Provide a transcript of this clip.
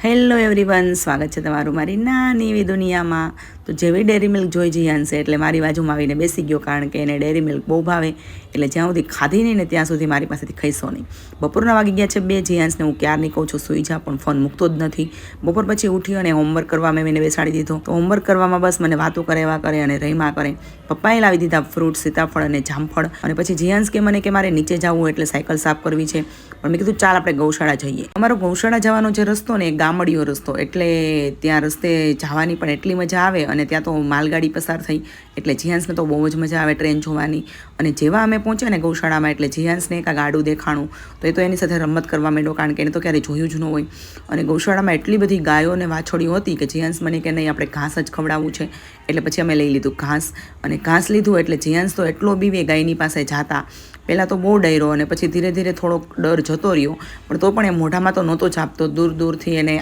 Hello everyone, સ્વાગત છે તમારું મારી નાની એવી દુનિયામાં. તો જેવી ડેરી મિલ્ક જોઈ જીયાનશે એટલે મારી બાજુમાં આવીને બેસી ગયો, કારણ કે એને ડેરી મિલ્ક બહુ ભાવે. એટલે જ્યાં સુધી ખાધી નહીં ને ત્યાં સુધી મારી પાસેથી ખાઈશો નહીં. બપોરના વાગી ગયા છે 2. જીયાન્સને હું ક્યારની કહું છું સૂઈ જા, પણ ફોન મૂકતો જ નથી. બપોર પછી ઉઠ્યો અને હોમવર્ક કરવા મેં એને બેસાડી દીધો. તો હોમવર્ક કરવામાં બસ મને વાતો કરે એવા કરે અને રહીમાં કરે. પપ્પાએ લાવી દીધા ફ્રૂટ, સીતાફળ અને જામફળ. અને પછી જીયાન્સ કે મને કે મારે નીચે જવું એટલે સાયકલ સાફ કરવી છે. પણ મેં કીધું ચાલ આપણે ગૌશાળા જઈએ. અમારો ગૌશાળા જવાનો જે રસ્તો ને એ ગામડીયો રસ્તો, એટલે ત્યાં રસ્તે જવાની પણ એટલી મજા આવે. અને ત્યાં તો માલગાડી પસાર થઈ એટલે જીયાન્સને તો બહુ જ મજા આવે ટ્રેન જોવાની. અને જેવા અમે પહોંચ્યા ને ગૌશાળામાં એટલે જીયાન્સને એક ગાડું દેખાણું, તો એ તો એની સાથે રમત કરવા માંડ્યો, કારણ કે એને તો ક્યારેય જોયું જ ન હોય. અને ગૌશાળામાં એટલી બધી ગાયો અને વાછડીઓ હતી કે જીયાન્સ મને કે નહીં આપણે ઘાસ જ ખવડાવવું છે. એટલે પછી અમે લઈ લીધું ઘાસ. અને ઘાસ લીધું એટલે જીયાન્સ તો એટલો બીવે ગાયની પાસે જાતા. પહેલાં તો બહુ ડર્યો અને પછી ધીરે ધીરે થોડોક ડર જતો રહ્યો, પણ તો પણ એ મોઢામાં તો નહોતો ચાપતો. દૂર દૂરથી એને